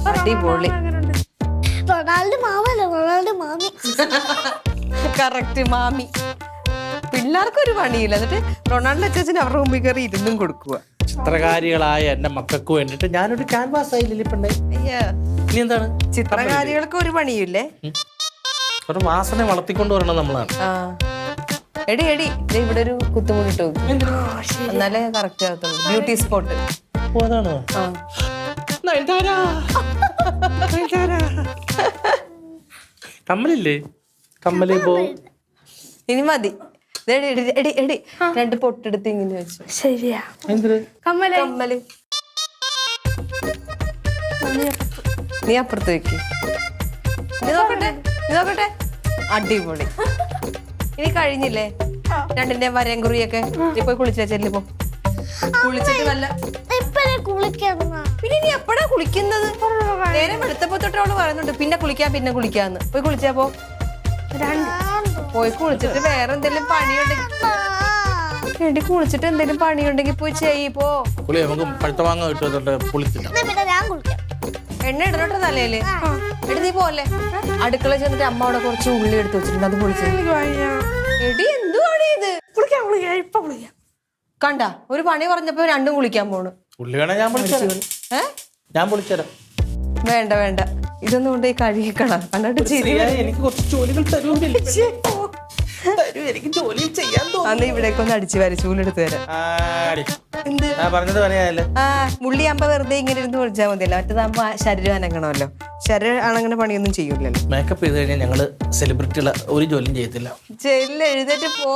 അടിപൊളി. Ronaldo Mamalla, Ronaldo മാമി. Correct മാമി. പിള്ളേർക്കൊരു പണിയില്ല. എന്നിട്ട് റൊണാൾഡോ അച്ഛന് അവരുടെ മുമ്പിൽ കയറി ഇരുന്നും കൊടുക്കുക. ചിത്രകാരികളായ എന്റെ മക്കൾക്ക് വേണ്ടിട്ട് ഞാനൊരു ക്യാൻവാസ് ആയി ലില്ലിപ്പണ്ടേ. ഇനി എന്താണ്? ചിത്രകാരികൾക്ക് ഒരു പണിയില്ലേ? ഒരു വാസനെ വളർത്തിക്കൊണ്ട് വരണം നമ്മളാണ്. എടി എടി ഇവിടെ ഒരു കുത്തുമുടിട്ട് എന്നാലേ കറക്റ്റ് ആകത്തുള്ളൂ. Beauty spot. അതാണോ? കമ്മലില്ലേ? കമ്മല് പോ. ഇനി മതി. എടി എടി 2 പൊട്ടെടുത്ത് ഇങ്ങനെ വെച്ചു. ശരിയാ. എന്തിന്? കമ്മല്. നീ അപ്പുറത്ത് വെക്ക്. നീ നോക്കട്ടെ. അടിപൊളി. ഇനി കഴിഞ്ഞില്ലേ 2ന്റെ വരയും കുറിയൊക്കെ? പോയി കുളിച്ചാ ചെല്ലു പോ. കുളിച്ചിട്ട് വല്ല പിന്നെ നീ എപ്പോഴാ കുളിക്കുന്നത്? നേരെ വെളുത്തപ്പോ തൊട്ട് അവള് പറയുന്നുണ്ട് പിന്നെ കുളിക്കാന്ന്. പോയി കുളിച്ചാ പോ. പോയി കുളിച്ചിട്ട് വേറെ എന്തെങ്കിലും പണിയുണ്ടെങ്കിൽ കുളിച്ചിട്ട് എന്തെങ്കിലും പണിയുണ്ടെങ്കിൽ പോയി ചെയ്യപ്പോ. എണ്ണ ഇടണോട്ടോ തലയില്. എടി നീ പോലെ അടുക്കള ചെന്നിട്ട് അമ്മ അവിടെ കുറച്ച് ഉള്ളി എടുത്ത് വെച്ചിട്ടുണ്ട്. അത് പൊളിച്ചു. എടി എന്തുവാണ് ഇത്? കണ്ട ഒരു പണി പറഞ്ഞപ്പോ 2ഉം കുളിക്കാൻ പോണു. വേണ്ട ഇതൊന്നും കൊണ്ട് ഈ കഴുകിക്കളാം. കണ്ടിട്ട് എനിക്ക് കുറച്ച് ജോലികൾ അന്ന് ഇവിടേക്ക് ഒന്ന് അടിച്ചു വരെ ചൂലെടുത്ത് തരാം. മുള്ളിയാകുമ്പോ വെറുതെ ഇങ്ങനെ ഇരുന്ന് വിളിച്ചാൽ മതിയല്ലോ. മറ്റേതാകുമ്പോ ശരീരം അനങ്ങണമല്ലോ. ശരീരം അണങ്ങനെ പണിയൊന്നും ചെയ്യൂലല്ലോ. മേക്കപ്പ് ചെയ്ത് കഴിഞ്ഞാൽ ഞങ്ങള് സെലിബ്രിറ്റികളെ ഒരു ജോലിയും ചെയ്യത്തില്ല. ചെല്ല് എഴുന്നേറ്റ് പോ.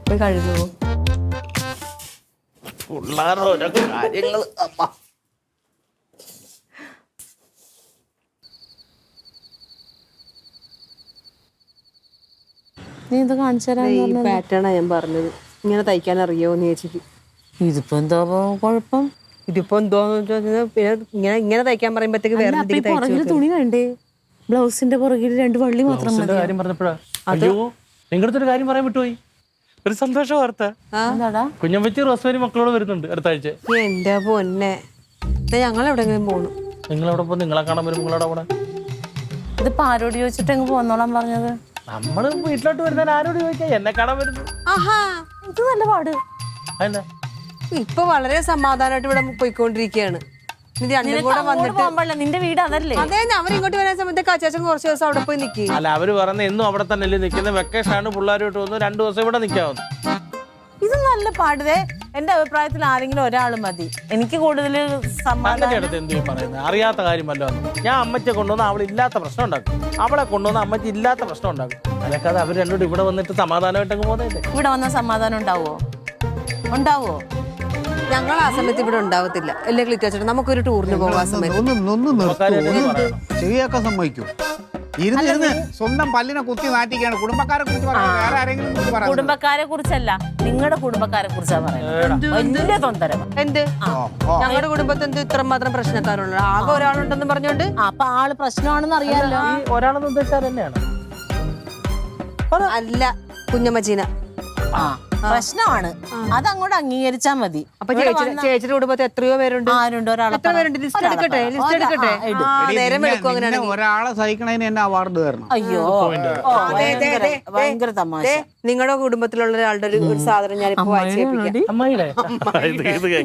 പോയി കഴുകുമോ? പിള്ളേരോരോ കാര്യങ്ങൾ. നീ ഇത് കാണിച്ചു പാറ്റേണാ ഞാൻ പറഞ്ഞത്. ഇങ്ങനെ തയ്ക്കാൻ അറിയോന്ന് ചേച്ചിക്ക്. ഇതിപ്പോ എന്താ കുഴപ്പം? ഇതിപ്പോ എന്തോന്ന് പിന്നെ ഇങ്ങനെ തയ്ക്കാൻ പറയുമ്പോഴത്തേക്ക് വേറെ തുണി വേണ്ടേ? ബ്ലൗസിന്റെ പുറകിൽ 2 വള്ളി മാത്രം മതി. കാര്യം പറഞ്ഞപ്പോഴാ അയ്യോ നിങ്ങളുടെ ഒരു കാര്യം പറയാൻ വിട്ടുപോയി. ഒരു സന്തോഷ വാർത്ത. കുഞ്ഞമ്പറ്റി റോസ്മേരി മക്കളോട് വരുന്നുണ്ട് അടുത്ത ആഴ്ച. എന്റെ പൊന്നെ, ഞങ്ങൾ എവിടെങ്കിലും പോണു. നിങ്ങളവിടെ പോ. നിങ്ങളെ കാണാൻ വരും. നിങ്ങളവിടെ പോണേ. ഇതിപ്പോ ആരോട് ചോദിച്ചിട്ട് എങ്ങ് പോന്നോളാൻ പറഞ്ഞത്? നമ്മള് വീട്ടിലോട്ട് വരുന്ന ആരോട് ചോദിക്കാം? എന്നെ കാണാൻ വരുന്നു. ഇത് നല്ല പാട്. അതെന്താ ഇപ്പൊ വളരെ സമാധാനമായിട്ട് ഇവിടെ പോയിക്കൊണ്ടിരിക്കുകയാണ്. നിന്റെ വീട് അതല്ലേ? അതെ, അവരിങ്ങോട്ട് വരുന്ന സമയത്ത് അച്ചാച്ചൻ കുറച്ച് ദിവസം അവിടെ പോയി നിൽക്കി. അല്ല, അവര് പറഞ്ഞ എന്നും അവിടെ തന്നെ അല്ലേ നിൽക്കുന്ന. വെക്കേഷൻ ആണ്, പിള്ളേരോട്ട് വന്ന് 2 ദിവസം ഇവിടെ നിൽക്കാവുന്നു. ഇത് നല്ല പാടുതേ. എന്റെ അഭിപ്രായത്തിൽ ആരെങ്കിലും ഒരാൾ മതി. എനിക്ക് കൂടുതൽ പറയുന്നത് അറിയാത്ത കാര്യമല്ലോ. ഞാൻ അമ്മച്ചെ കൊണ്ടുവന്ന് അവളില്ലാത്ത പ്രശ്നം ഉണ്ടാക്കും. അവളെ കൊണ്ടുവന്ന് അമ്മച്ചി ഇല്ലാത്ത പ്രശ്നം ഉണ്ടാക്കും. അതൊക്കെ അവർ 2 ഇവിടെ വന്നിട്ട് സമാധാനമായിട്ടങ്ങ് പോകുന്നില്ലേ? ഇവിടെ വന്ന സമാധാനം ഉണ്ടാവോ? ഞങ്ങൾ ആ സമയത്ത് ഇവിടെ ഉണ്ടാവത്തില്ല. എല്ലാം ക്ലിറ്റ് വെച്ചിട്ട് നമുക്കൊരു ടൂറിന് പോകാൻ സമയത്ത് ശരിയാക്കാൻ സമ്മതിക്കൂ. സ്വന്തം പല്ലിനെ കുത്തി നാട്ടിക്കാണ്. കുടുംബക്കാരെ കുറിച്ച് വേറെ ആരെങ്കിലും കുടുംബക്കാരെ കുറിച്ചല്ല, നിങ്ങളുടെ കുടുംബക്കാരെ കുറിച്ചാ പറയുന്നത്. വലിയ തൊന്തരം. എന്ത് ഞങ്ങളുടെ കുടുംബത്തിൽ എന്ത് ഇത്ര മാത്രം പ്രശ്നക്കാരുള്ള? ആകെ ഒരാളുണ്ടെന്ന് പറഞ്ഞോണ്ട് അപ്പൊ ആള് പ്രശ്നമാണെന്ന് അറിയാലോ. ഒരാളെന്ന് ഉദ്ദേശിച്ചാൽ തന്നെയാണ്. അല്ല, കുഞ്ഞമ്മച്ചീന പ്രശ്നമാണ്. അതങ്ങോട്ട് അംഗീകരിച്ചാ മതി. അപ്പൊ ചേച്ചിയുടെ കുടുംബത്തിൽ എത്രയോ പേരുണ്ട്. എത്ര പേരുണ്ട്? ലിസ്റ്റ് എടുക്കട്ടെ. നേരം വെളുക്കും. അങ്ങനെ ഒരാളെ സഹിക്കണതിന് എന്നെ അവാർഡ് തരണം. അയ്യോ, ഭയങ്കര തമാശ. നിങ്ങളുടെ കുടുംബത്തിലുള്ള ഒരാളുടെ ഒരു സാധനം ഞാനിപ്പോ വായിച്ചേപ്പിക്കാം.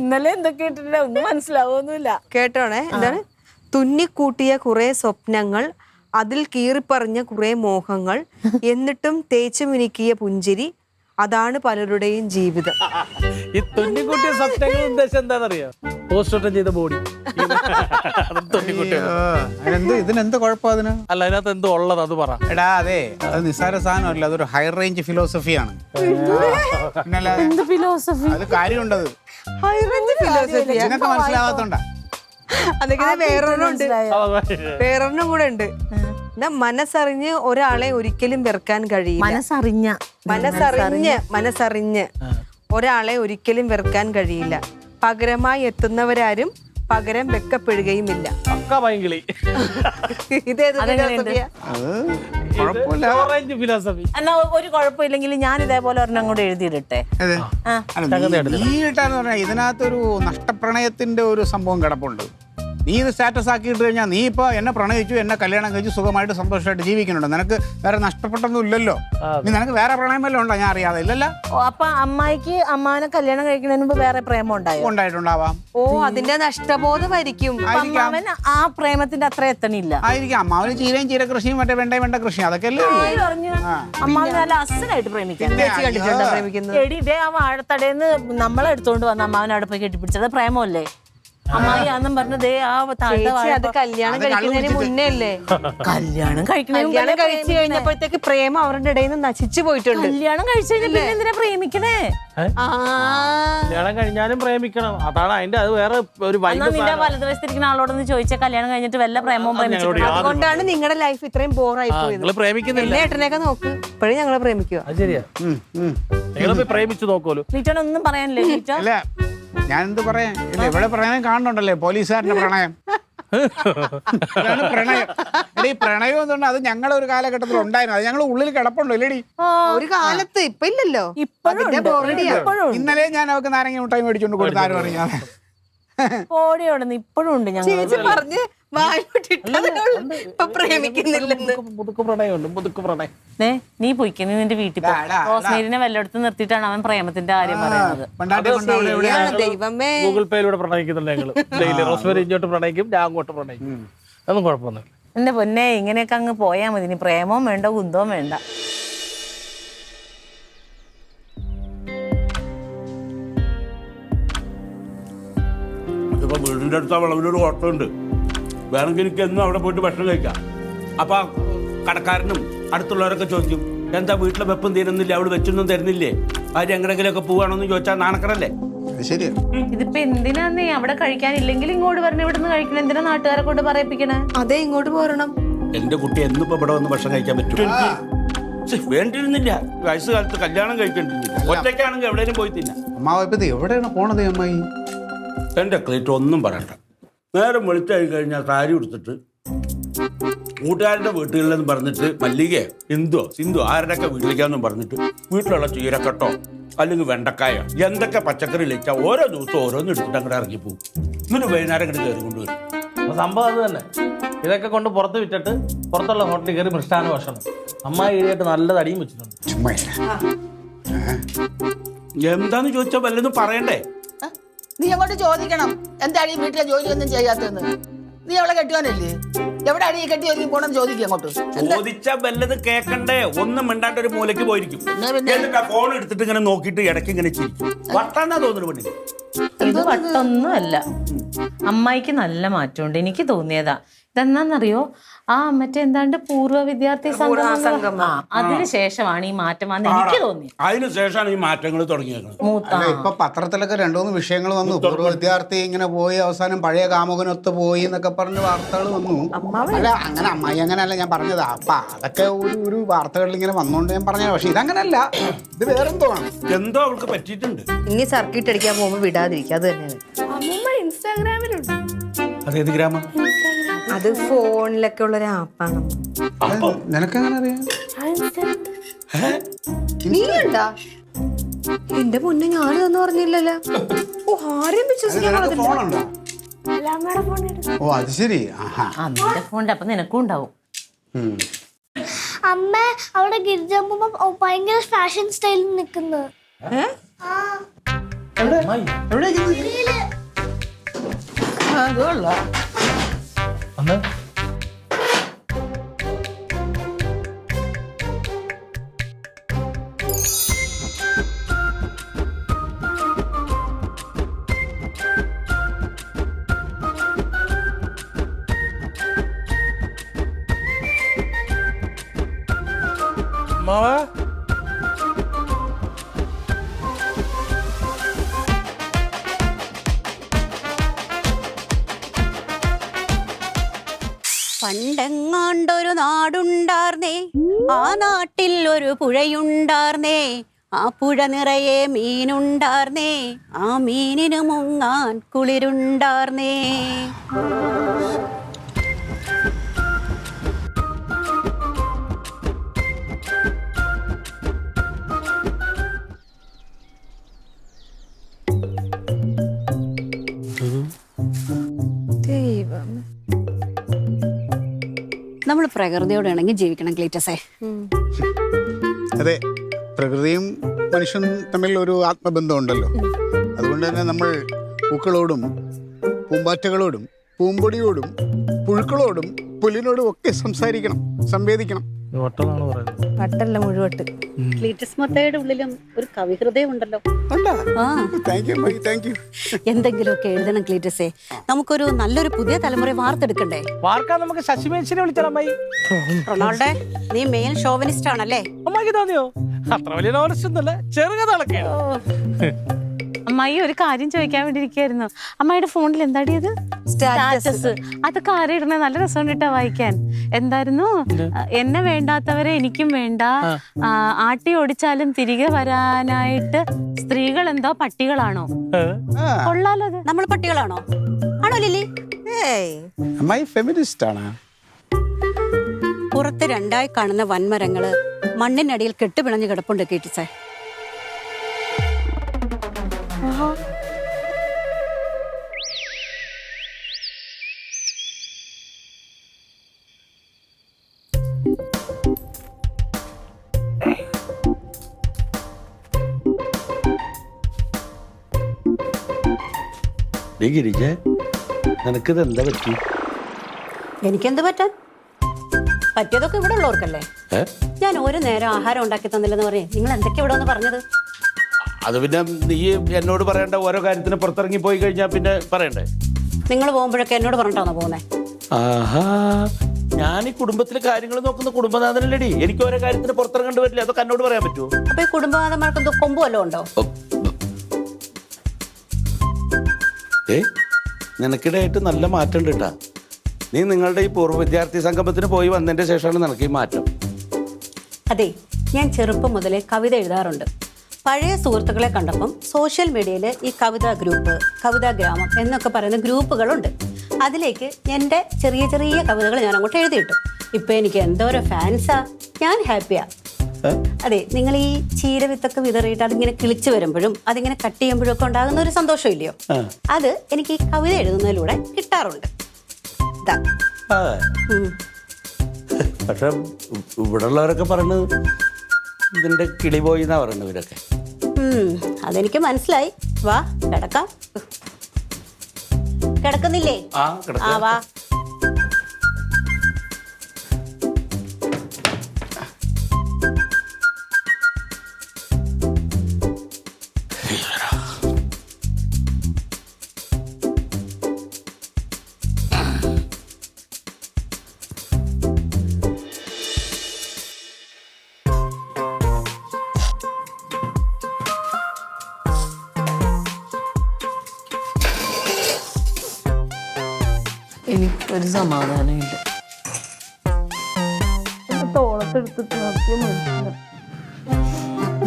ഇന്നലെ എന്തൊക്കെ ഒന്നും മനസ്സിലാവൊന്നുമില്ല. കേട്ടോണേ. എന്താണ്? തുന്നിക്കൂട്ടിയ കുറെ സ്വപ്നങ്ങൾ, അതിൽ കീറിപ്പറഞ്ഞ കുറെ മോഹങ്ങൾ, എന്നിട്ടും തേച്ചു മിനുക്കിയ പുഞ്ചിരി, അതാണ് പലരുടെയും ജീവിതം. ഈ തുന്നിക്കുട്ടിയ സ്വപ്നങ്ങൾ ഉദ്ദേശം എന്താണെന്നറിയോ? പോസ്റ്റ്മോർട്ടം ചെയ്ത ബോഡി. ഇതിനെന്ത് കുഴപ്പം അതിന്? അല്ല, അതിനകത്ത് എന്തോ ഉള്ളത് അത് പറ. എടാ, അതെ, അത് നിസ്സാര സാധനമല്ല. അതൊരു ഹൈ റേഞ്ച് ഫിലോസഫിയാണ്. അത് കാര്യമുണ്ടത്. നിനക്ക് മനസ്സിലാവാത്തോണ്ടാ. അതൊക്കെ വേറൊരെണ്ണം കൂടെ ഉണ്ട്. മനസ്സറിഞ്ഞ് ഒരാളെ ഒരിക്കലും വെറുക്കാൻ കഴിയില്ല. മനസ്സറിഞ്ഞ് ഒരാളെ ഒരിക്കലും വെറുക്കാൻ കഴിയില്ല. പകരമായി എത്തുന്നവരാരും പകരം വെക്കപ്പെടുകയുമില്ല. പക്ക പൈങ്കിളി. ഇതേത് അതെങ്ങനെയുണ്ട്? ഫിലോസഫിയാ? കുഴപ്പമില്ല. Orange philosophy. എന്നാ ഒരു കുഴപ്പമില്ലെങ്കിൽ ഞാൻ ഇതേപോലെ ഒരെണ്ണം കൂടെ എഴുതിയിടട്ടെ. അതെ. ആ. അല്ല, നീ ഇട്ടാന്ന് പറഞ്ഞാൽ ഇതിനകത്തൊരു നഷ്ടപ്രണയത്തിന്റെ ഒരു സംഭവം കിടപ്പുണ്ട്. നീ ഇത് സ്റ്റാറ്റസ് ആക്കിയിട്ട് കഴിഞ്ഞാൽ നീ ഇപ്പൊ എന്നെ പ്രണയിച്ചു, എന്നെ കല്യാണം കഴിച്ചു, സുഖമായിട്ട് സന്തോഷമായിട്ട് ജീവിക്കുന്നുണ്ട്. നിനക്ക് വേറെ നഷ്ടപ്പെട്ടൊന്നും ഇല്ലല്ലോ. നീ നിനക്ക് വേറെ പ്രണയം വല്ലതും ഉണ്ടോ? ഞാൻ അറിയാതെ. ഇല്ലല്ലോ. അപ്പൊ അമ്മായിക്ക് അമ്മാവനെ കല്യാണം കഴിക്കുന്നതിന് മുമ്പ് വേറെ പ്രേമം ഉണ്ടായോ? ഉണ്ടായിട്ടുണ്ടാവാം. ഓ, അതിന്റെ നഷ്ടബോധമായിരിക്കും. അമ്മാവൻ ആ പ്രേമത്തിന്റെ അത്ര എത്തണില്ല. ആയിരിക്കാം. അമ്മാവന് ചീരയും ചീരകൃഷിയും മറ്റേ വെണ്ട കൃഷിയും അതൊക്കെ അല്ലേ ഉള്ളൂ. അമ്മാവൻ നല്ല അസലായിട്ട് പ്രേമിക്കാൻ. ചേച്ചി കണ്ടിട്ടുണ്ടോ പ്രേമിക്കുന്നത്? എടി ഇതേ ആ വാഴത്തടേന്ന് നമ്മളെ എടുത്തോണ്ട് വന്ന അമ്മാവൻ അവിടെ പോയി കെട്ടിപ്പിടിച്ചത് പ്രേമല്ലേ? അമ്മായി ആന്നും പറഞ്ഞതേ ആ ചേച്ചി അത് കല്യാണം കഴിക്കുന്നതിന് മുന്നേ അല്ലേ? കല്യാണം കല്യാണം കഴിച്ചു കഴിഞ്ഞപ്പോഴത്തേക്ക് പ്രേമം അവരുടെ ഇടയിൽ നിന്ന് നശിച്ചു പോയിട്ടുണ്ട്. കല്യാണം കഴിച്ചു കഴിഞ്ഞാൽ പിന്നെ എന്തിനാ പ്രേമിക്കണേ? കല്യാണം കഴിഞ്ഞാലും പ്രേമിക്കണം. അതാണ് അതിന്റെ അത് വേറെ ഒരു എന്നാ നിന്റെ വലതുവശത്തിരിക്കുന്ന ആളോടൊന്ന് ചോദിച്ചാൽ കല്യാണം കഴിഞ്ഞിട്ട് വല്ല പ്രേമവും പ്രേമിച്ചിട്ടുണ്ടോ? അതുകൊണ്ടാണ് നിങ്ങളുടെ ലൈഫ് ഇത്രയും ബോറായി പോയത്. പ്രേമിക്കുന്നില്ല. എന്നെ ഏട്ടനെയൊക്കെ നോക്ക്, ഇപ്പോഴും ഞങ്ങളെ പ്രേമിക്കുക. അത് ശരിയാ. നിങ്ങളെ പ്രേമിച്ചു നോക്കോലോ. നീറ്റോനൊന്നും പറയാനില്ലേ? നീറ്റോ അല്ല, ഞാൻ എന്ത് പറയാൻ? ഇല്ല, ഇവിടെ പ്രണയം കാണുന്നുണ്ടല്ലേ, പോലീസുകാരന്റെ പ്രണയം. അതാണ് പ്രണയം. എടീ, പ്രണയം എന്തുകൊണ്ട് അത് ഞങ്ങളുടെ ഒരു കാലഘട്ടത്തിൽ ഉണ്ടായിരുന്നു. അത് ഞങ്ങൾ ഉള്ളിൽ കിടപ്പുണ്ടോ ഇല്ലടി? ഒരു കാലത്ത് ഇപ്പൊ ഇല്ലല്ലോ. ഇന്നലെ ഞാൻ അവർക്ക് നാരങ്ങ മുട്ടായി മേടിച്ചോണ്ട് കൊടുത്ത ആരും അറിയാതെ. കോടിയോടന്ന് ഇപ്പോഴും ഉണ്ട് ഞങ്ങൾ പറഞ്ഞ് ഇപ്പൊ പ്രേമിക്കുന്നില്ലെന്ന്. മുതുക്ക് പ്രണയമുണ്ട്, മുതുക്ക് പ്രണയം. നീ പോയിക്ക, നീ നിന്റെ വീട്ടിൽ റോസ്മേരിനെ വല്ലയിടത്ത് നിർത്തിയിട്ടാണ് അവൻ പ്രേമത്തിന്റെ കാര്യം പറയുന്നത്. ദൈവമേ, ഗൂഗിൾ പേയിലൂടെ പ്രണയിക്കുന്നുണ്ട് ഞങ്ങള്. ഡെയിലി റോസ്മേരി ഇങ്ങോട്ട് പ്രണയിക്കും, ഞാൻ അങ്ങോട്ട് പ്രണയിക്കും. അതൊന്നും കുഴപ്പമൊന്നുമില്ല. എന്റെ പൊന്നെ, ഇങ്ങനെയൊക്കെ അങ്ങ് പോയാൽ മതി. ഇനി പ്രേമവും വേണ്ട, കുന്തവും വേണ്ട. ഇതിപ്പോൾ വീടിൻ്റെ അടുത്ത വളവിലൊരു ഹോട്ടലുണ്ട്. വേണമെങ്കിൽ എനിക്ക് എന്നും അവിടെ പോയിട്ട് ഭക്ഷണം കഴിക്കാം. അപ്പോൾ ആ കടക്കാരനും അടുത്തുള്ളവരൊക്കെ ചോദിക്കും, എന്താ വീട്ടിലെ വെപ്പം തീരുന്നില്ല, അവിടെ വെച്ചൊന്നും തരുന്നില്ലേ, ആരും എങ്ങനെങ്കിലുമൊക്കെ പോവാണോന്ന് ചോദിച്ചാൽ നാണക്കടല്ലേ? ഇതിപ്പോ എന്തിനാ നീ അവിടെ കഴിക്കാനില്ലെങ്കിൽ ഇങ്ങോട്ട് പറഞ്ഞ ഇവിടെ നിന്ന് കഴിക്കണം? എന്തിനാ നാട്ടുകാരെ കൊണ്ട് പറയിപ്പിക്കണേ? അതെ, ഇങ്ങോട്ട് പോരണം. എൻ്റെ കുട്ടി എന്നിപ്പോ ഇവിടെ വന്ന് ഭക്ഷണം കഴിക്കാൻ പറ്റും? വേണ്ടിയിരുന്നില്ല. വയസ്സുകാലത്ത് കല്യാണം കഴിക്കേണ്ടിരുന്നില്ല. ഒറ്റയ്ക്കാണെങ്കിൽ എവിടെയും പോയി തിന്നാം. അമ്മാവ് എവിടെയാണ് പോണത് അമ്മായി? എൻ്റെ ക്ലേറ്റ് ഒന്നും പറയണ്ട. നേരം വെളിച്ചായി കഴിഞ്ഞാൽ സാരി ഉടുത്തിട്ട് കൂട്ടുകാരുടെ വീട്ടുകളിലെന്ന് പറഞ്ഞിട്ട് മല്ലികയോ സിന്ധു ആരുടെയൊക്കെ വീട്ടിലേക്കാന്നും പറഞ്ഞിട്ട് വീട്ടിലുള്ള ചീരക്കട്ടോ അല്ലെങ്കിൽ വെണ്ടക്കായോ എന്തൊക്കെ പച്ചക്കറി ഇളിച്ചാൽ ഓരോ ദിവസവും ഓരോന്നും എടുത്തിട്ട് അങ്ങോട്ട് ഇറങ്ങിപ്പോവും. എന്നിട്ട് വൈകുന്നേരം ഇങ്ങോട്ട് കയറി കൊണ്ടുവരും. സംഭവം അത് തന്നെ. ഇതൊക്കെ കൊണ്ട് പുറത്ത് വിറ്റിട്ട് പുറത്തുള്ള ഹോട്ടലിൽ കയറി മൃഷ്ടാന ഭക്ഷണം. അമ്മായി ഏരിയായിട്ട് നല്ല തടിയും വെച്ചിട്ടുണ്ട്. എന്താന്ന് ചോദിച്ചാൽ വല്ലതും പറയണ്ടേ? നീ അങ്ങോട്ട് ചോദിക്കണം, എന്താണ് ഈ വീട്ടിലെ ജോലിയൊന്നും ചെയ്യാത്തതെന്ന്. നീ അവളെ കെട്ടിയോനല്ലേ? എവിടെ അടി കെട്ടി ഒരുങ്ങി പോണം ചോദിക്കും അങ്ങോട്ട്. ചോദിച്ചാ വല്ലത് കേക്കണ്ടേ? ഒന്നും മിണ്ടാണ്ട് ഒരു മൂലയ്ക്ക് പോയിരിക്കും. എന്നിട്ട് ആ ഫോൺ എടുത്തിട്ട് ഇങ്ങനെ നോക്കിയിട്ട് ഇടയ്ക്ക് ഇങ്ങനെ ചിരിക്കും. വട്ടാന്നാ തോന്നുന്നു പെണ്ണിന്. ഇത് വട്ടൊന്നും അല്ല. അമ്മായിക്ക് നല്ല മാറ്റമുണ്ട്. എനിക്ക് തോന്നിയതാ. ഇതെന്നാന്നറിയോ, ആ മറ്റേ എന്താണ്ട് പൂർവ്വ വിദ്യാർത്ഥി സംഘം, അതിന് ശേഷമാണ് ഈ മാറ്റം വന്ന് എനിക്ക് തോന്നി. അതിനുശേഷമാണ് ഈ മാറ്റങ്ങൾ തുടങ്ങിയത്. ഇപ്പൊ പത്രത്തിലൊക്കെ രണ്ടുമൂന്ന് വിഷയങ്ങൾ വന്നു. പൂർവ്വ വിദ്യാർത്ഥി ഇങ്ങനെ പോയി അവസാനം പഴയ കാമുകനൊത്ത് പോയി എന്നൊക്കെ പറഞ്ഞ് വാർത്തകൾ വന്നു. അല്ല, അങ്ങനെ അമ്മായി അങ്ങനെയല്ല ഞാൻ പറഞ്ഞത്. അപ്പൊ അതൊക്കെ ഒരു വാർത്തകളിൽ ഇങ്ങനെ വന്നോണ്ട് ഞാൻ പറഞ്ഞത്. പക്ഷെ ഇതങ്ങനല്ല, ഇത് വേറെന്തോ ആണ്. എന്തോ അവൾക്ക് പറ്റിയിട്ടുണ്ട്. ഇനി സർക്കിട്ട് അടിക്കാൻ പോകുമ്പോ വിടാതിരിക്കുക. അത് തന്നെയാണ്. ഇൻസ്റ്റാഗ്രാമിലുണ്ട്. അതേത് ഗ്രാമം? അത് ഫോണിലൊക്കെ ഉള്ള ഒരു ആപ്പാണ്. നിനക്കെങ്ങനെ അറിയാം? നീ കണ്ടാ? എന്റെ മുന്നേ ഞാനിതൊന്നും പറഞ്ഞില്ലല്ലോ. ഓ, ആരെയും വിശ്വസിക്കാൻ ഫോണുണ്ടോ? ഓ, അത് ശരി. നിന്റെ ഫോണിന്റെ അപ്പൊ നിനക്കും ഉണ്ടാവും. അമ്മ അവിടെ ഗിരിജാമ്പ ഭയങ്കര ഫാഷൻ സ്റ്റൈലിൽ നിൽക്കുന്നു. മാവാ പണ്ടെങ്ങാണ്ടൊരു നാടുണ്ടാർന്നേ, ആ നാട്ടിൽ ഒരു പുഴയുണ്ടാർന്നേ, ആ പുഴ നിറയെ മീനുണ്ടാർന്നേ, ആ മീനിനു മുങ്ങാൻ കുളിരുണ്ടാർന്നേ. നമ്മൾ പ്രകൃതിയോട് ഇണങ്ങി ജീവിക്കണം ക്ലീറ്റസേ. അതെ, പ്രകൃതിയും മനുഷ്യനും തമ്മിൽ ഒരു ആത്മബന്ധം ഉണ്ടല്ലോ. അതുകൊണ്ട് തന്നെ നമ്മൾ പൂക്കളോടും പൂമ്പാറ്റകളോടും പൂമ്പൊടിയോടും പുഴുക്കളോടും പുല്ലിനോടും ഒക്കെ സംസാരിക്കണം, സംവേദിക്കണം. വട്ടെന്നാണ് പറയുന്നത്. വട്ടല്ല മുഴുവട്ട്. ക്ലീറ്റസ് മൊത്തയുടെ ഉള്ളിലും ഒരു കവിഹൃദയം ഉണ്ടല്ലോ. താങ്ക് യു അമ്മായി, താങ്ക് യു. എന്തെങ്കിലുമൊക്കെ എഴുതണം ക്ലീറ്റസേ. നമുക്കൊരു നല്ലൊരു പുതിയ തലമുറയെ വാർത്തെടുക്കണ്ടേ? വാർക്കാൻ നമുക്ക് ശശിമേശിനെ വിളിച്ചാൽ അമ്മായി. റൊണാൾഡേ, നീ മെയിൻ ഷോവനിസ്റ്റ് ആണല്ലേ? അമ്മായിക്ക് തോന്നിയോ? അത്ര വലിയ നോവലിസ്റ്റ് ഒന്നുമല്ല, ചെറുകഥകളൊക്കെയാണ്. അമ്മായി ഒരു കാര്യം ചോദിക്കാൻ വേണ്ടി ഇരിക്കുകയായിരുന്നു. അമ്മായിയുടെ ഫോണിൽ എന്താടി അത്? സ്റ്റാറ്റസ്. അതൊക്കെ ആരെ ഇടണേ? നല്ല രസം ഇട്ടാ വായിക്കാൻ. എന്തായിരുന്നു? എന്നെ വേണ്ടാത്തവരെ എനിക്കും വേണ്ട, ആട്ടി ഓടിച്ചാലും തിരികെ വരാനായിട്ട് സ്ത്രീകൾ എന്തോ പട്ടികളാണോ? കൊള്ളാലോ. അത് നമ്മൾ പട്ടികളാണോ? ആണോ ലില്ലി? അമ്മായി ഫെമിനിസ്റ്റ് ആണ്. പുറത്ത് രണ്ടായി കാണുന്ന വൻമരങ്ങള് മണ്ണിനടിയിൽ കെട്ടുപിണഞ്ഞ് കിടപ്പുണ്ട് ക്ലീറ്റസേ. ഗിരിജ, നിനക്കിത് എന്താ പറ്റി? എനിക്കെന്ത് പറ്റാൻ? പറ്റിയതൊക്കെ ഇവിടെ ഉള്ളവർക്കല്ലേ. ഞാൻ ഒരു നേരം ആഹാരം ഉണ്ടാക്കി തന്നില്ലെന്ന് പറയും. നിങ്ങൾ എന്തൊക്കെ ഇവിടെ ഒന്ന് പറഞ്ഞത്? അത് പിന്നെ നീ എന്നോട് പറയേണ്ട ഓരോ കാര്യത്തിന് പുറത്തിറങ്ങി പോയി കഴിഞ്ഞാൽ പിന്നെ പറയണ്ടേ? നിങ്ങൾ പോകുമ്പോഴൊക്കെ എന്നോട് പറഞ്ഞിട്ടാണോ പോകുന്നത്? ആഹാ, ഞാൻ ഈ കുടുംബത്തിലെ കാര്യങ്ങൾ നോക്കുന്ന കുടുംബനാഥനല്ലേടി. എനിക്ക് ഓരോ കാര്യത്തിന് പുറത്തിറങ്ങേണ്ടി വരില്ല. അതൊക്കെ എന്നോട് പറയാൻ പറ്റുമോ? അപ്പൊ ഈ കുടുംബനാഥന്മാർക്ക് എന്തോ കൊമ്പ് വല്ലതും ഉണ്ടോ? നിനക്കിടെയായിട്ട് നല്ല മാറ്റം ഉണ്ട് കേട്ടാ. നീ നിങ്ങളുടെ ഈ പൂർവ്വ വിദ്യാർത്ഥി സംഗമത്തിന് പോയി വന്നതിന്റെ ശേഷമാണ് നിനക്ക് ഈ മാറ്റം. അതെ, ഞാൻ ചെറുപ്പം മുതലേ കവിത എഴുതാറുണ്ട്. പഴയ സുഹൃത്തുക്കളെ കണ്ടപ്പം സോഷ്യൽ മീഡിയയിൽ ഈ കവിതാ ഗ്രൂപ്പ്, കവിതാ ഗ്രാമം എന്നൊക്കെ പറയുന്ന ഗ്രൂപ്പുകളുണ്ട്. അതിലേക്ക് എൻ്റെ ചെറിയ ചെറിയ കവിതകൾ ഞാൻ അങ്ങോട്ട് എഴുതിയിട്ടു. ഇപ്പൊ എനിക്ക് എന്തോരോ ഫാൻസാ. ഞാൻ ഹാപ്പിയാ. അതെ, നിങ്ങൾ ഈ ചീരവിത്തൊക്കെ വിതറിയിട്ട് അതിങ്ങനെ കിളിച്ചു വരുമ്പോഴും അതിങ്ങനെ കട്ട് ചെയ്യുമ്പോഴും ഒക്കെ ഉണ്ടാകുന്ന ഒരു സന്തോഷം ഇല്ലയോ? അത് എനിക്ക് ഈ കവിത എഴുതുന്നതിലൂടെ കിട്ടാറുണ്ട്. പക്ഷെ ഇവിടെ ഉള്ളവരൊക്കെ പറയുന്നത് ഇതിന്റെ കിളി പോയി എന്നാ പറയുന്നത് ഇവരൊക്കെ. അതെനിക്ക് മനസ്സിലായി. വാ കിടക്കാം. കിടക്കുന്നില്ലേ? ആ വാ. എനിക്കൊരു സമാധാനമില്ല.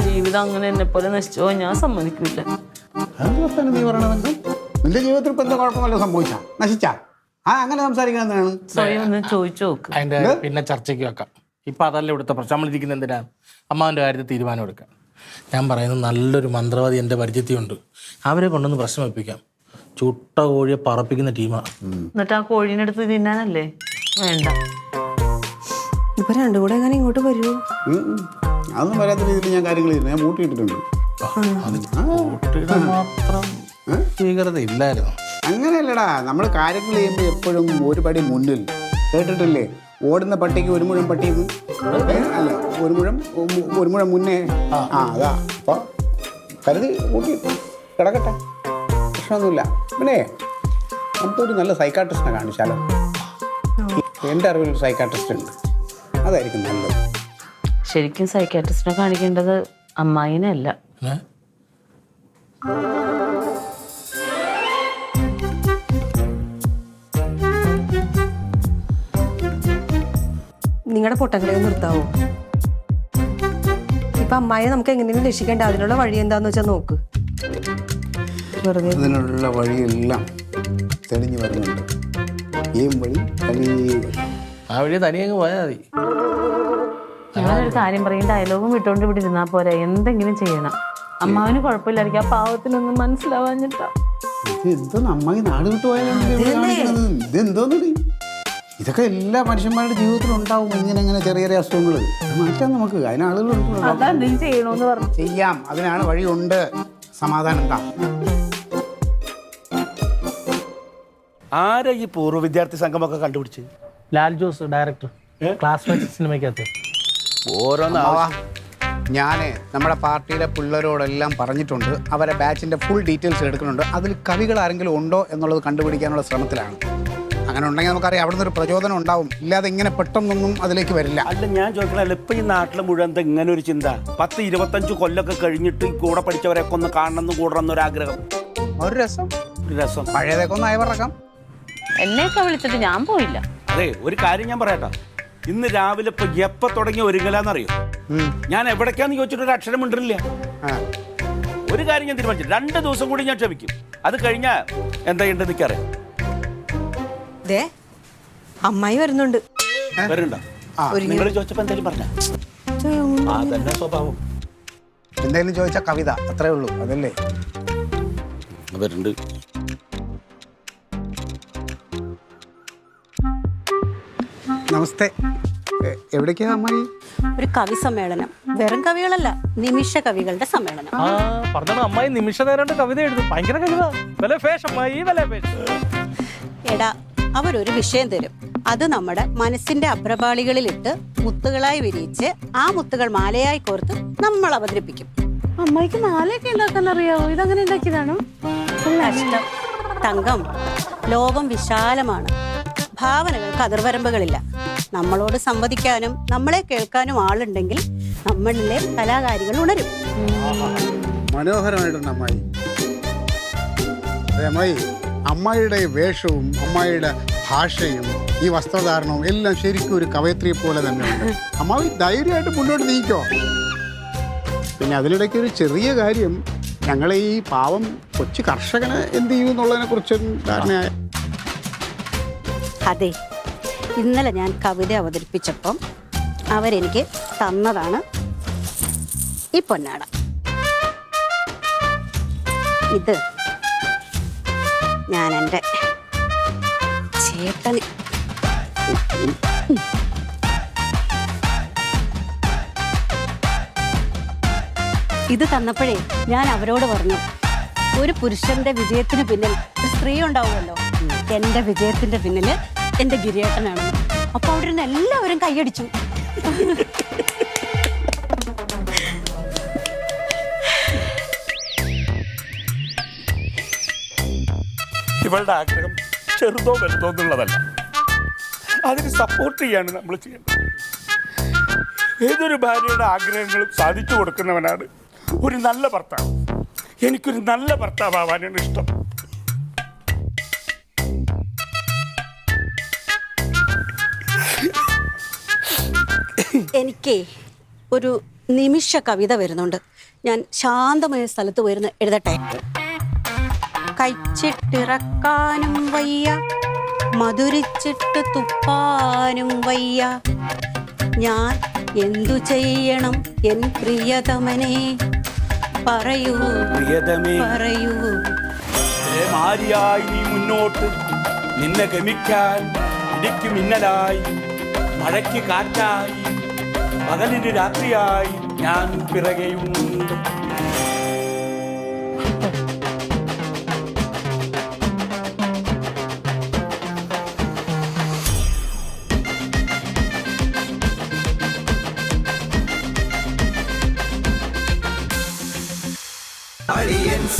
ജീവിതം അങ്ങനെ എന്നെ പോലെ നശിച്ചോ ഞാൻ സമ്മതിക്കില്ല. നീ പറയണത് നിന്റെ ജീവിതത്തിൽ ഇപ്പൊ എന്താ കുഴപ്പമല്ലോ സംഭവിച്ചാ? നശിച്ചാ? അങ്ങനെ സംസാരിക്കണം. സ്വയം ഒന്ന് ചോദിച്ചു നോക്ക്. അതിന്റെ പിന്നെ ചർച്ചയ്ക്ക് വെക്കാം. ഇപ്പൊ അതല്ല ഇവിടുത്തെ പ്രശ്നം. നമ്മളിരിക്കുന്ന എന്തിനാ? അമ്മാവിന്റെ കാര്യത്തിൽ തീരുമാനം എടുക്കാം. ഞാൻ പറയുന്നത് നല്ലൊരു മന്ത്രവാദി എൻ്റെ പരിചയത്തിയുണ്ട്. അവരെ കൊണ്ടൊന്ന് പ്രശ്നം വെപ്പിക്കാം. ചുട്ട കോഴിയെ പറപ്പിക്കുന്ന ടീമാണ്. എന്നിട്ട് ആ കോഴീനെ എടുത്ത് തിന്നാനല്ലേ? വേണ്ട. ഇപ്പൊ രണ്ടും കൂടെ എങ്ങനെ ഇങ്ങോട്ട് വരുമോ? അതൊന്നും വരാത്ത രീതിയിൽ ഞാൻ കാര്യങ്ങൾ ഞാൻ മൂട്ടിയിട്ടിട്ടുണ്ട്. മാത്രം ഭീകരത ഇല്ലായിരുന്നു. അങ്ങനെയല്ലടാ, നമ്മൾ കാര്യങ്ങൾ ചെയ്യുമ്പോൾ എപ്പോഴും ഒരു പടി മുന്നിൽ. കേട്ടിട്ടില്ലേ, ഓടുന്ന പട്ടിക്ക് ഒരു മുഴം പട്ടി അല്ല, ഒരു മുഴം മുന്നേ. അതാ. അപ്പൊ കരുതി കൂട്ടി കിടക്കട്ടെ, പ്രശ്നമൊന്നുമില്ല. പിന്നെ നമുക്കൊരു നല്ല സൈക്കാട്രിസ്റ്റിനെ കാണിച്ചാലോ? എൻ്റെ അറിവിൽ സൈക്കാട്രിസ്റ്റ് ഉണ്ട്, അതായിരിക്കും നല്ലത്. ശരിക്കും സൈക്കാട്രിസ്റ്റിനെ കാണിക്കേണ്ടത് അമ്മായിനെ അല്ല. നിങ്ങളുടെ പൊട്ടങ്ങളെ നിർത്താവോ? ഇനിയിപ്പൊ അമ്മായി നമുക്ക് എങ്ങനെയും രക്ഷിക്കണ്ട, അതിനുള്ള വഴി എന്താന്ന് വെച്ചാൽ നോക്ക്. വെറുതെ അതിനുള്ള വഴിയെല്ലാം തെളിഞ്ഞു വരുന്നുണ്ട്. ഈ വഴി ആ വഴി തനിയങ്ങ് പോയാൽ മതി. ഞാനൊരു കാര്യം പറയും, ഡയലോഗും വിട്ടോണ്ട് ഇവിടെ ഇരുന്നാ പോരാ, എന്തെങ്കിലും ചെയ്യണം. അമ്മാവിന് കുഴപ്പമില്ലായിരിക്കും, ആ പാവത്തിനൊന്നും മനസ്സിലാവാഞ്ഞിട്ടാ. ഇതെന്തോന്ന് അമ്മായി നാട് വിട്ടു പോയാലും ഇതെന്തോന്നടി? ഇതൊക്കെ എല്ലാ മനുഷ്യന്മാരുടെ ജീവിതത്തിലും ഉണ്ടാവും ഇങ്ങനെ ചെറിയ ചെറിയ അസുഖങ്ങൾ. മാറ്റാം നമുക്ക്, അതിന് ആളുകൾ അതാ എന്തെങ്കിലും ചെയ്യണോന്ന് പറഞ്ഞു. ചെയ്യാം, അതിനാണ് വഴിയുണ്ട്. സമാധാനം എന്താ? ആരാ ഈ പൂർവ്വ വിദ്യാർത്ഥി സംഘമൊക്കെ കണ്ടുപിടിച്ച്? ലാൽ ജോസ് ഡയറക്ടർ, ക്ലാസ്മേറ്റ് സിനിമയ്ക്കകത്ത്. ഓരോന്ന് ഞാൻ നമ്മുടെ പാർട്ടിയിലെ പിള്ളേരോടെല്ലാം പറഞ്ഞിട്ടുണ്ട്. അവരെ ബാച്ചിൻ്റെ ഫുൾ ഡീറ്റെയിൽസ് എടുക്കുന്നുണ്ട്. അതിൽ കവികൾ ആരെങ്കിലും ഉണ്ടോ എന്നുള്ളത് കണ്ടുപിടിക്കാനുള്ള ശ്രമത്തിലാണ്. അങ്ങനെ ഉണ്ടെങ്കിൽ നമുക്കറിയാം അവിടെ നിന്നൊരു പ്രചോദനം ഉണ്ടാവും. ഇല്ലാതെ ഇങ്ങനെ പെട്ടെന്നൊന്നും അതിലേക്ക് വരില്ല. അല്ല, ഞാൻ ചോദിക്കണല്ലോ, ഇപ്പൊ ഈ നാട്ടിലെ മുഴുവൻ ഇങ്ങനെ ഒരു ചിന്ത? 10-25 കൊല്ലൊക്കെ കഴിഞ്ഞിട്ട് കൂടെ പഠിച്ചവരെയൊക്കെ ഒന്ന് കാണണം, കൂടണം എന്നൊരാഗ്രഹം. ഒരു രസം പഴയതൊക്കെ ഒന്ന് അയവറക്കാം. എന്നെയൊക്കെ വിളിച്ചിട്ട് ഞാൻ പോയില്ല. അതെ, ഒരു കാര്യം ഞാൻ പറയട്ടോ. ഇന്ന് രാവിലെ ഇപ്പൊ എപ്പോ തുടങ്ങി ഒരുങ്ങലാന്നറിയോ? ഞാൻ എവിടേക്കാന്ന് ചോദിച്ചിട്ട് ഒരു അക്ഷരം മിണ്ടില്ല. ഒരു കാര്യം ഞാൻ തീരുമാനിച്ചു, 2 ദിവസം കൂടി ഞാൻ ക്ഷമിക്കും. അത് കഴിഞ്ഞാ എന്താ ചെയ്യേണ്ടത് എനിക്കറിയാം. അമ്മായി വരുന്നുണ്ട്. വരുന്നുണ്ടോ? നിങ്ങൾ ചോദിച്ചപ്പോ എന്തായാലും പറഞ്ഞ അതന്നെ സ്വഭാവം. എന്തെങ്കിലും ചോദിച്ചാൽ കവിത, അത്രേ ഉള്ളൂ. അതല്ലേ വരുന്നുണ്ട്. നമസ്തേ. എവിടേക്കാ അമ്മായി? ഒരു കവി സമ്മേളനം. വെറും കവികളല്ല, നിമിഷ കവികളുടെ സമ്മേളനം. പറഞ്ഞ അമ്മായി നിമിഷ നേരം കവിത എഴുതും. ഭയങ്കര കഴിവാ. എടാ, അവരൊരു വിഷയം തരും. അത് നമ്മുടെ മനസ്സിന്റെ അഭ്രപാളികളിലിട്ട് മുത്തുകളായി വിരിയിച്ച് ആ മുത്തുകൾ മാലയായി കോർത്ത് നമ്മൾ അവതരിപ്പിക്കും. അമ്മായിക്ക് മാലയൊക്കെ ഉണ്ടാക്കാൻ അറിയാവോ? ഇതങ്ങനെ ഉണ്ടാക്കിയതാണോ? കഷ്ടം തങ്കം. ലോകം വിശാലമാണ്. ഭാവനകൾക്ക് അതിർവരമ്പുകളില്ല. നമ്മളോട് സംവദിക്കാനും നമ്മളെ കേൾക്കാനും ആളുണ്ടെങ്കിൽ നമ്മളിലെ കലാകാരികൾ ഉണരും. മനോഹരമായിട്ടുണ്ട് അമ്മായി. അമ്മായി, അമ്മായിയുടെ വേഷവും അമ്മായിയുടെ ഭാഷയും ഈ വസ്ത്രധാരണവും എല്ലാം ശരിക്കും ഒരു കവയത്രിയെ പോലെ തന്നെയുണ്ട്. അമ്മായി ധൈര്യമായിട്ട് മുന്നോട്ട് നീക്കോ. പിന്നെ അതിനിടയ്ക്ക് ഒരു ചെറിയ കാര്യം, ഞങ്ങളെ ഈ പാവം കൊച്ചു കർഷകന് എന്ത് ചെയ്യും എന്നുള്ളതിനെ കുറിച്ചും ധാരണയായ. അതെ, ഇന്നലെ ഞാൻ കവിത അവതരിപ്പിച്ചപ്പം അവരെനിക്ക് തന്നതാണ് ഈ പൊന്നാട. ഇത് ഞാൻ എൻ്റെ ചേട്ടന് ഇത് തന്നപ്പോഴേ ഞാൻ അവരോട് പറഞ്ഞു, ഒരു പുരുഷന്റെ വിജയത്തിന് പിന്നിൽ ഒരു സ്ത്രീ ഉണ്ടാവുമല്ലോ, എൻ്റെ വിജയത്തിന്റെ പിന്നിൽ എൻ്റെ ഗിരിയേട്ടനാണ്. അപ്പൊ അവിടെ നിന്ന് എല്ലാവരും കൈയടിച്ചു. ഇവളുടെ ആഗ്രഹം ചെറുതോ വലുതോ എന്നുള്ളതല്ല, അതിന് സപ്പോർട്ട് ചെയ്യാണ് നമ്മൾ ചെയ്യേണ്ടത്. ഏതൊരു ഭാര്യയുടെ ആഗ്രഹങ്ങളും സാധിച്ചു കൊടുക്കുന്നവനാണ് ഒരു നല്ല ഭർത്താവ്. എനിക്കൊരു നല്ല ഭർത്താവാനാണ് ഇഷ്ടം. എനിക്ക് ഒരു നിമിഷ കവിത വരുന്നുണ്ട്. ഞാൻ ശാന്തമായ സ്ഥലത്ത് പോയിരുന്ന് എഴുതട്ടെ. കഴിച്ചിട്ടിറക്കാനും വയ്യ, മധുരിച്ചിട്ട് തുപ്പാനും വയ്യ, ഞാൻ എന്തു ചെയ്യണം എൻ പ്രിയതമനെ, പറയൂ പറയൂ. മാരിയായി നീ മുന്നോട്ട്, നിന്നെ ഗമിക്കാൻ ഇടിക്ക് മിന്നലായി, മഴയ്ക്ക് കാറ്റായി, പകലിന് രാത്രിയായി ഞാൻ പിറകെയുണ്ട്. Audience